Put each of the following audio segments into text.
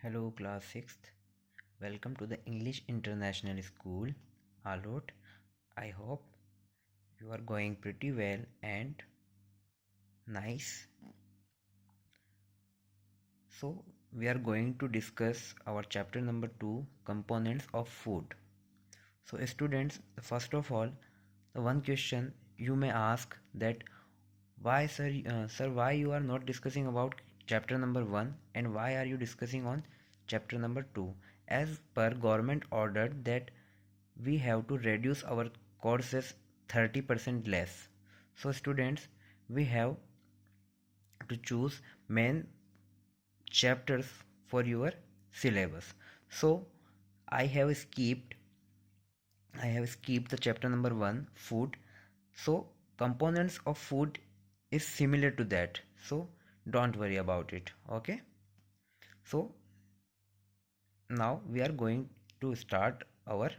Hello, class 6th. Welcome to the English International School, Alot. I hope you are going pretty well and nice. So, we are going to discuss our chapter number 2, components of food. So, students, first of all, the one question you may ask that why, sir, why you are not discussing about chapter number 1 and why are you discussing on chapter number 2? As per government ordered that we have to reduce our courses 30% less. So students, we have to choose main chapters for your syllabus. So I have skipped the chapter number 1, food. So components of food is similar to that. So don't worry about it. Okay. So now we are going to start our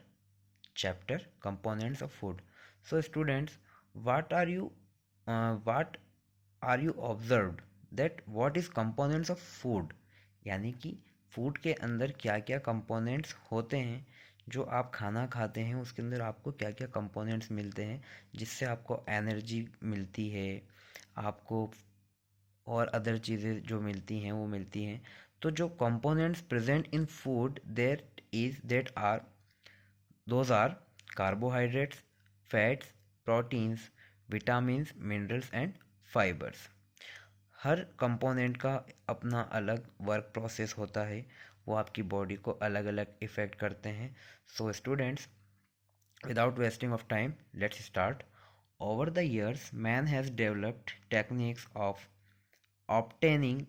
chapter components of food. So students, what are you what are you observed that what is components of food, यानी कि food के अंदर क्या क्या components होते हैं। जो आप खाना खाते हैं उसके अंदर आपको क्या क्या कंपोनेंट्स मिलते हैं जिससे आपको एनर्जी मिलती है, आपको और अदर चीज़ें जो मिलती हैं वो मिलती हैं। तो जो components present in food that are those are carbohydrates, fats, proteins, vitamins, minerals and fibers. हर कंपोनेंट का अपना अलग वर्क प्रोसेस होता है, वो आपकी बॉडी को अलग अलग इफ़ेक्ट करते हैं। So students, without wasting of time, let's start. Over the years, man has developed techniques of obtaining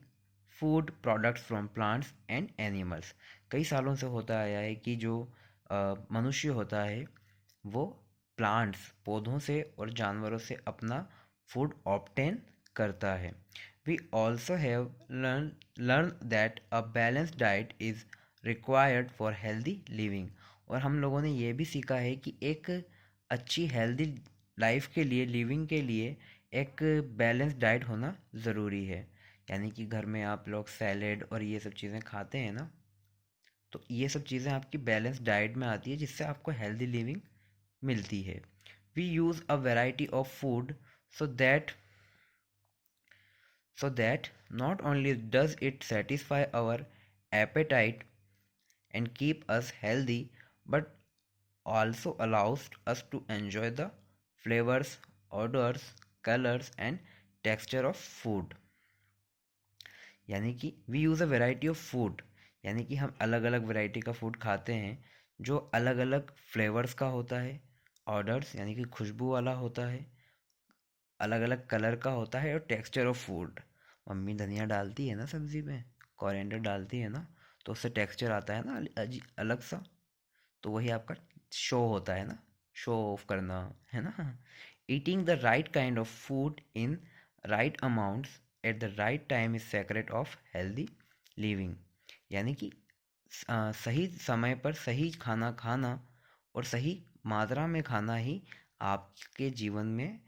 food products from plants and animals. कई सालों से होता आया है कि जो मनुष्य होता है वो प्लांट्स पौधों से और जानवरों से अपना फूड ऑब्टेन करता है। We also have learn that a balanced diet is required for healthy living. और हम लोगों ने ये भी सीखा है कि एक अच्छी हेल्दी लाइफ के लिए, लिविंग के लिए एक बैलेंस्ड डाइट होना ज़रूरी है। यानी कि घर में आप लोग सैलेड और ये सब चीज़ें खाते हैं ना, तो ये सब चीज़ें आपकी बैलेंस डाइट में आती है जिससे आपको हेल्दी लिविंग मिलती है। We use a variety of food so that not only does it satisfy our appetite and keep us healthy but also allows us to enjoy the flavors, odors, colors and texture of food। यानी कि we use a variety of food, यानी कि हम अलग अलग variety का food खाते हैं जो अलग अलग फ्लेवर्स का होता है, ऑर्डर्स यानी कि खुशबू वाला होता है, अलग अलग कलर का होता है और टेक्सचर ऑफ फूड। मम्मी धनिया डालती है ना सब्ज़ी में, कोरिएंडर डालती है ना, तो उससे टेक्सचर आता है ना अलग सा। तो वही आपका शो होता है ना, शो ऑफ करना है ना। Eating the right kind of food in right amounts at the right time is secret of healthy living. यानी कि सही समय पर सही खाना खाना और सही मात्रा में खाना ही आपके जीवन में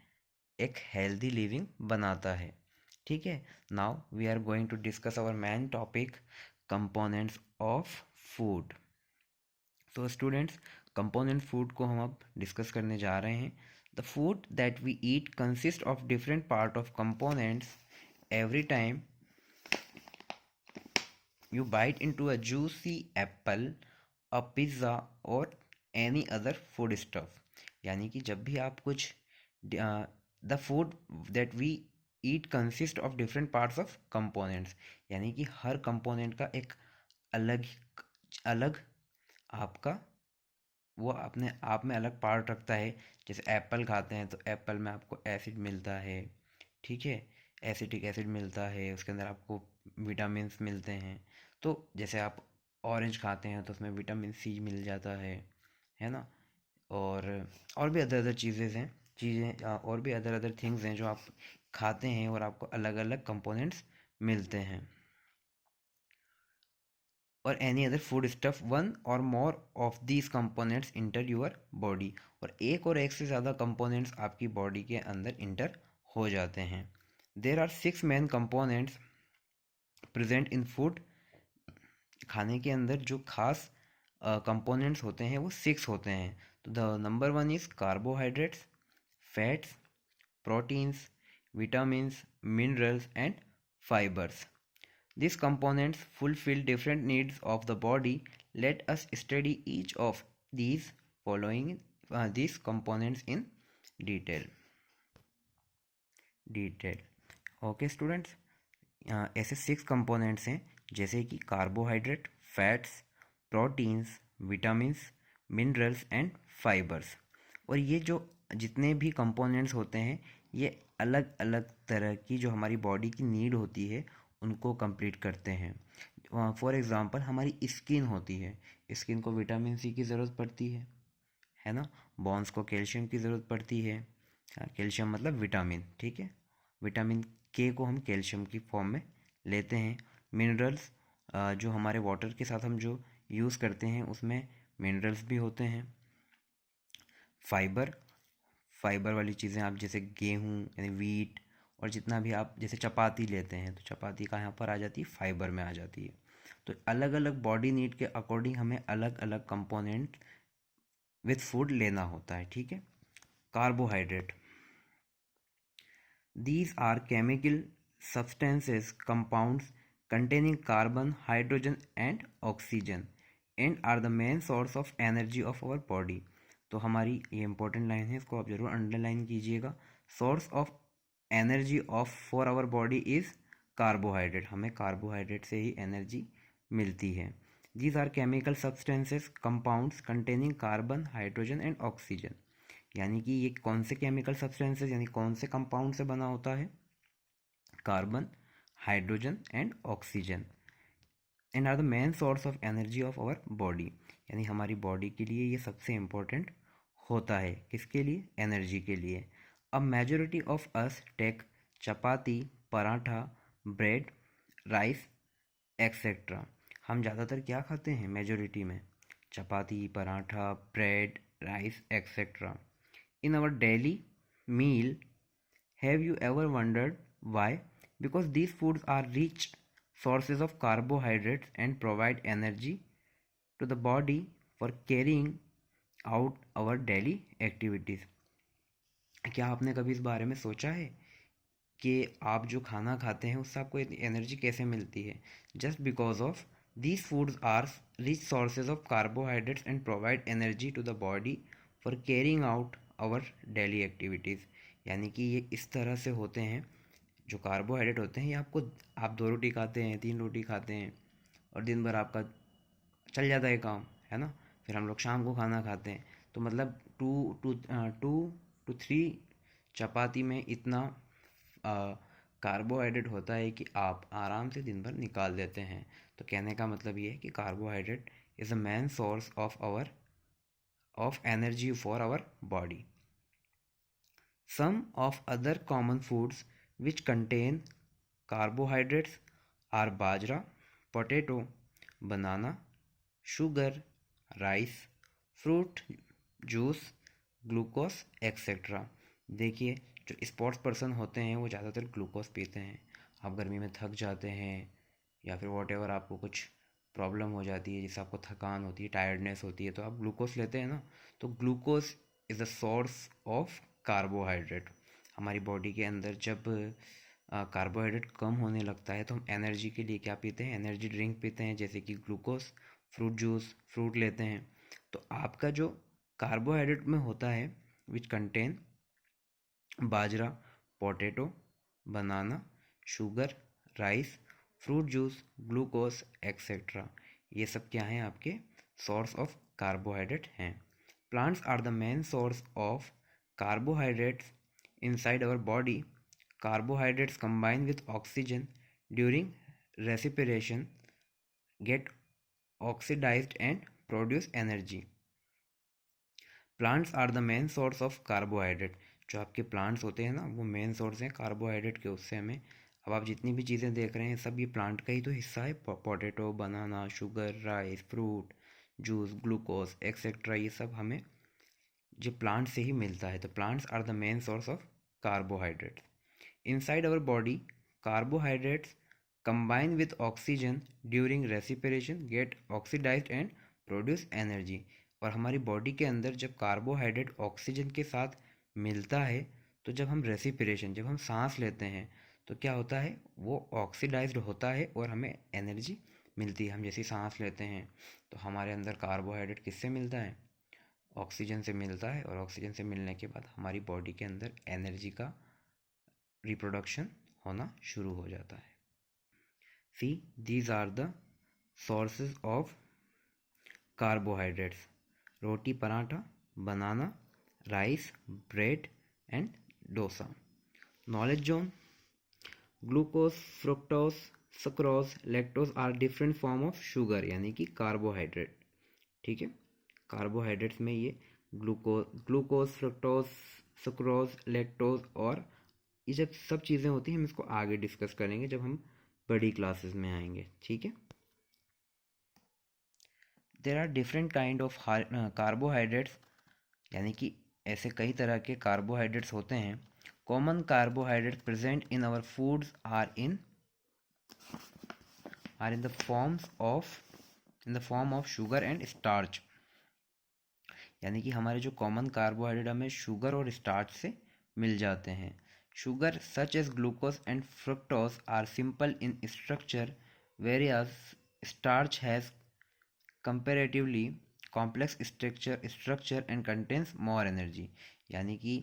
एक हेल्दी लिविंग बनाता है। ठीक है। Now we are going to discuss our main topic, components of food. तो स्टूडेंट्स, कंपोनेंट फूड को हम अब डिस्कस करने जा रहे हैं। The food that we eat consist of different part of components. Every time you bite into a juicy apple, a pizza or any other food stuff। यानी कि जब भी आप कुछ the food that we eat consist of different parts of components, यानी कि हर component का एक अलग अलग आपका वो अपने आप में अलग पार्ट रखता है। जैसे एप्पल खाते हैं तो एप्पल में आपको एसिड मिलता है, ठीक है, एसिटिक एसिड मिलता है, उसके अंदर आपको विटामिन्स मिलते हैं। तो जैसे आप ऑरेंज खाते हैं तो उसमें विटामिन सी मिल जाता है ना। और भी अदर अदर और भी अदर अदर थिंग्स हैं जो आप खाते हैं और आपको अलग अलग कंपोनेंट्स मिलते हैं। और any other food stuff, one और more of these components enter your body. और एक से ज़्यादा कंपोनेंट्स आपकी बॉडी के अंदर इंटर हो जाते हैं। There are 6 main components present in food. खाने के अंदर जो खास कंपोनेंट्स होते हैं वो 6 होते हैं। तो the number 1 is carbohydrates, fats, proteins, vitamins, minerals, and fibers. These components fulfill different needs of the body. Let us study each of these following these components in detail. Okay students, ऐसे 6 components हैं जैसे कि carbohydrate, fats, proteins, vitamins, minerals and fibres. और ये जो जितने भी components होते हैं ये अलग अलग तरह की जो हमारी बॉडी की नीड होती है उनको कंप्लीट करते हैं। फॉर एग्ज़ाम्पल हमारी स्किन होती है, स्किन को विटामिन सी की ज़रूरत पड़ती है ना। बॉन्स को कैल्शियम की ज़रूरत पड़ती है। कैल्शियम मतलब विटामिन, ठीक है। विटामिन के को हम कैल्शियम की फॉर्म में लेते हैं। मिनरल्स जो हमारे वाटर के साथ हम जो यूज़ करते हैं उसमें मिनरल्स भी होते हैं। फाइबर, फाइबर वाली चीज़ें आप जैसे गेहूँ यानी वीट, और जितना भी आप जैसे चपाती लेते हैं तो चपाती कहाँ पर आ जाती है, फाइबर में आ जाती है। तो अलग अलग बॉडी नीड के अकॉर्डिंग हमें अलग अलग कंपोनेंट विथ फूड लेना होता है, ठीक है। Carbohydrate, these are chemical substances, compounds containing carbon, hydrogen and oxygen and are the main source of energy of our body। तो हमारी ये इंपॉर्टेंट लाइन है, इसको आप जरूर अंडरलाइन कीजिएगा। Source of energy of for our body is carbohydrate, हमें carbohydrate से ही एनर्जी मिलती है। These are chemical substances, compounds containing carbon, hydrogen and oxygen. यानी कि ये कौन से केमिकल सब्सटेंसेस यानी कौन से कंपाउंड से बना होता है, carbon, hydrogen and oxygen, and are the main source of energy of our body. यानी हमारी बॉडी के लिए ये सबसे इम्पोर्टेंट होता है, किसके लिए, एनर्जी के लिए। अब majority of us take chapati, paratha, bread, rice etcetera. हम ज़्यादातर क्या खाते हैं मेजोरिटी में, chapati, paratha, bread, rice etcetera in our daily meal। Have you ever wondered why? Because these foods are rich sources of carbohydrates and provide energy to the body for carrying out our daily activities। क्या आपने कभी इस बारे में सोचा है कि आप जो खाना खाते हैं उससे आपको एनर्जी कैसे मिलती है? Just because of these foods are rich sources of carbohydrates and provide energy to the body for carrying out our daily activities. यानी कि ये इस तरह से होते हैं, जो कार्बोहाइड्रेट होते हैं ये आपको, आप 2 रोटी खाते हैं, 3 रोटी खाते हैं और दिन भर आपका चल जाता है काम, है ना। फिर हम लोग शाम को खाना खाते हैं तो मतलब टू टू थ्री चपाती में इतना कार्बोहाइड्रेट होता है कि आप आराम से दिन भर निकाल देते हैं। तो कहने का मतलब ये है कि carbohydrate is a main source of energy for our body. Some of other common foods which contain carbohydrates are bajra, potato, banana, sugar, rice, fruit juice, glucose etcetera. देखिए जो स्पोर्ट्स पर्सन होते हैं वो ज़्यादातर ग्लूकोज पीते हैं। आप गर्मी में थक जाते हैं या फिर वॉट एवर आपको कुछ प्रॉब्लम हो जाती है जिससे आपको थकान होती है, टायर्डनेस होती है, तो आप ग्लूकोज लेते हैं ना। तो glucose is the source of carbohydrate. हमारी बॉडी के अंदर जब कार्बोहाइड्रेट कम होने लगता है तो हम एनर्जी के लिए क्या पीते हैं, एनर्जी ड्रिंक पीते हैं जैसे कि ग्लूकोज, फ्रूट जूस, फ्रूट लेते हैं। तो आपका जो कार्बोहाइड्रेट में होता है which contain bajra, potato, banana, sugar, rice, fruit juice, glucose etcetera, ये सब क्या हैं, आपके सोर्स ऑफ कार्बोहाइड्रेट हैं। Plants are the main source of carbohydrates inside our body। Carbohydrates combine with oxygen during respiration, get oxidized and produce energy। Plants are the main source of carbohydrate. जो आपके plants होते हैं ना वो main source हैं carbohydrate के, उससे हमें, अब आप जितनी भी चीज़ें देख रहे हैं सब ये प्लांट का ही तो हिस्सा है। Potato, banana, sugar, rice, fruit juice, glucose etcetera, ये सब हमें जो प्लांट से ही मिलता है। तो plants are the main source of carbohydrates. Inside our body carbohydrates combine with oxygen during respiration get oxidized and produce energy। और हमारी बॉडी के अंदर जब कार्बोहाइड्रेट ऑक्सीजन के साथ मिलता है तो जब हम रेस्पिरेशन, जब हम सांस लेते हैं तो क्या होता है, वो ऑक्सीडाइज्ड होता है और हमें एनर्जी मिलती है। हम जैसे सांस लेते हैं तो हमारे अंदर कार्बोहाइड्रेट किससे मिलता है, ऑक्सीजन से मिलता है, और ऑक्सीजन से मिलने के बाद हमारी बॉडी के अंदर एनर्जी का रिप्रोडक्शन होना शुरू हो जाता है। See these are the sources of carbohydrates: roti paratha, banana, rice, bread and dosa. Knowledge zone: glucose, fructose, sucrose, lactose are different form of sugar, यानी कि कार्बोहाइड्रेट। ठीक है, कार्बोहाइड्रेट्स में ये ग्लूकोज, फ्रुक्टोज, सुक्रोज, लैक्टोज, और ये जब सब चीज़ें होती हैं हम इसको आगे डिस्कस करेंगे जब हम बड़ी क्लासेस में आएंगे। ठीक है, there are different kind of carbohydrates, यानी कि ऐसे कई तरह के कार्बोहाइड्रेट्स होते हैं। Common carbohydrates present in our foods are in the form of sugar and starch, यानी कि हमारे जो कॉमन कार्बोहाइड्रेट हमें शुगर और स्टार्च से मिल जाते हैं। Sugar such as glucose and fructose are simple in structure, various starch has comparatively complex structure and contains more energy, यानी कि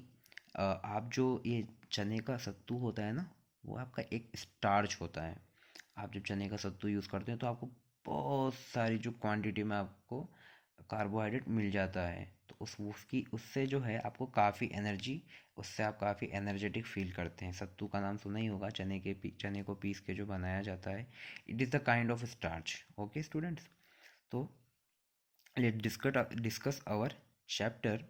आप जो ये चने का सत्तू होता है ना, वो आपका एक स्टार्च होता है। आप जब चने का सत्तू यूज़ करते हैं तो आपको बहुत सारी जो क्वांटिटी में आपको कार्बोहाइड्रेट मिल जाता है, तो उससे जो है आपको काफ़ी एनर्जी, उससे आप काफ़ी एनर्जेटिक फील करते हैं। सत्तू का नाम सुना ही होगा, चने को पीस के जो बनाया जाता है, it is the kind of starch. Okay students, तो let discuss our chapter.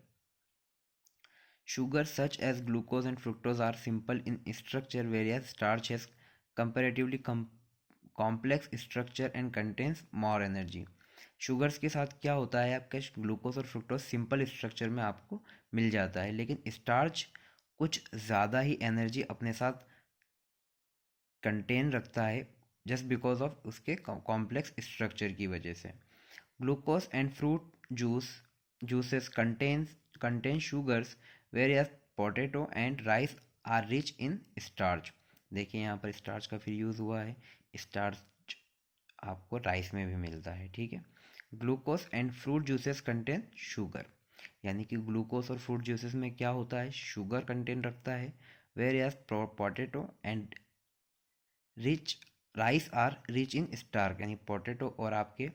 Sugar such as glucose and fructose are simple in structure, whereas starch has comparatively complex structure and contains more energy। Sugars के साथ क्या होता है, आपका glucose और fructose simple structure में आपको मिल जाता है, लेकिन स्टार्च कुछ ज़्यादा ही एनर्जी अपने साथ कंटेन रखता है, जस्ट बिकॉज ऑफ उसके कॉम्प्लेक्स स्ट्रक्चर की वजह से। Glucose and fruit juices contain sugars, whereas potato and rice are rich in starch। देखिए यहाँ पर स्टार्च का फिर यूज़ हुआ है, स्टार्च आपको राइस में भी मिलता है। ठीक है, glucose and fruit juices contain sugar, यानी कि ग्लूकोज और फ्रूट जूसेस में क्या होता है, शुगर कंटेन रखता है। whereas potato and rice are rich in starch, यानी पोटैटो और आपके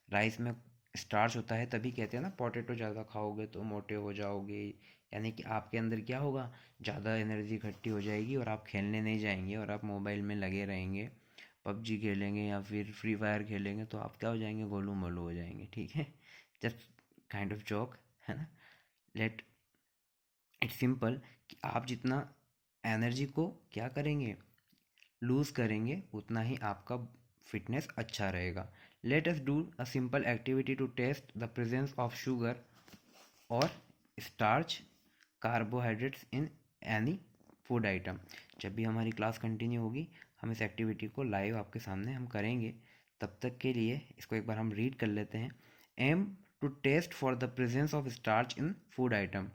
राइस में स्टार्च होता है। तभी कहते हैं ना, पोटैटो ज़्यादा खाओगे तो मोटे हो जाओगे, यानी कि आपके अंदर क्या होगा, ज़्यादा एनर्जी इकट्ठी हो जाएगी और आप खेलने नहीं जाएंगे और आप मोबाइल में लगे रहेंगे, पबजी खेलेंगे या फिर फ्री फायर खेलेंगे, तो आप क्या हो जाएंगे, गोलू मोलू हो जाएंगे। ठीक है, जस्ट काइंड ऑफ जॉक है ना। लेट इट्स सिंपल कि आप जितना एनर्जी को क्या करेंगे, लूज़ करेंगे, उतना ही आपका फिटनेस अच्छा रहेगा। Let us do a simple activity to test the presence of sugar और starch carbohydrates in any food item. जब भी हमारी क्लास कंटिन्यू होगी हम इस एक्टिविटी को लाइव आपके सामने हम करेंगे। तब तक के लिए इसको एक बार हम रीड कर लेते हैं। Aim to test for the presence of starch in food item.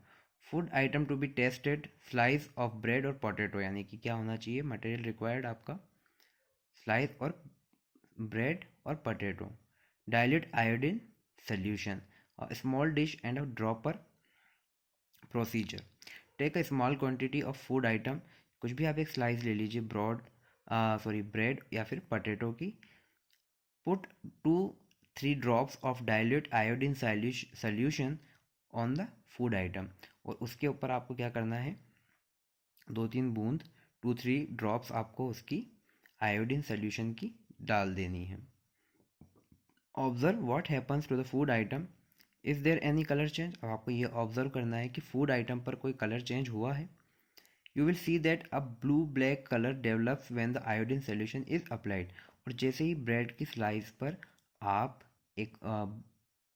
Food item to be tested slice of bread और पोटैटो, यानी कि क्या होना चाहिए, मटेरियल रिक्वायर्ड आपका स्लाइस और ब्रेड और potato. Dilute iodine solution, a small dish and a dropper procedure। Take a small quantity of food item, कुछ भी आप एक स्लाइस ले लीजिए, ब्रेड या फिर पोटैटो की। Put 2-3 drops of dilute iodine solution on the food item, और उसके ऊपर आपको क्या करना है, 2-3 बूंद 2-3 ड्रॉप्स आपको उसकी आयोडीन सॉल्यूशन की डाल देनी है। Observe what happens to the food item, is there any colour change. अब आपको ये ऑब्जर्व करना है कि फूड आइटम पर कोई कलर चेंज हुआ है। You will see that a blue black colour develops when the iodine solution is applied. और जैसे ही ब्रेड की स्लाइस पर आप एक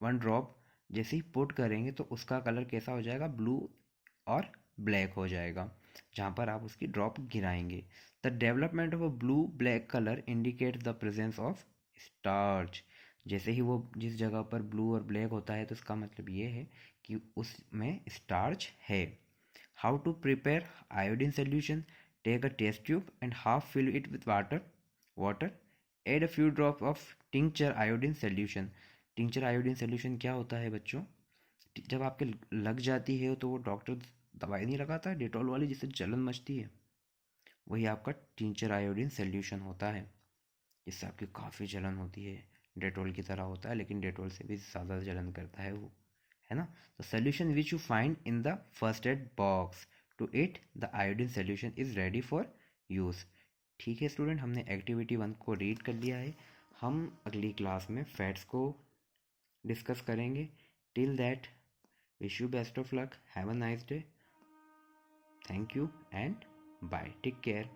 1 ड्रॉप जैसे ही पुट करेंगे तो उसका कलर कैसा हो जाएगा, ब्लू और ब्लैक हो जाएगा। जहाँ पर आप उसकी ड्रॉप गिराएंगे। The development of a blue black colour indicate the presence of starch. जैसे ही वो जिस जगह पर ब्लू और ब्लैक होता है तो इसका मतलब ये है कि उसमें स्टार्च है। How to prepare iodine solution? Take a test tube and half fill it with water add a few drop of tincture iodine solution. Tincture iodine solution क्या होता है बच्चों? जब आपके लग जाती है तो वो डॉक्टर दवाई नहीं लगाता डेटॉल वाली जिससे जलन मचती है, वही आपका टिंचर आयोडीन सोल्यूशन होता है, जिससे आपकी काफ़ी जलन होती है। डेटॉल की तरह होता है लेकिन डेटॉल से भी ज़्यादा जलन करता है वो, है ना। The solution which you find in the first aid box to it the iodine solution is ready for use. ठीक है स्टूडेंट, हमने एक्टिविटी 1 को रीड कर लिया है। हम अगली क्लास में फैट्स को डिस्कस करेंगे। Till that, wish you best of luck, have a nice day, thank you and bye, take care.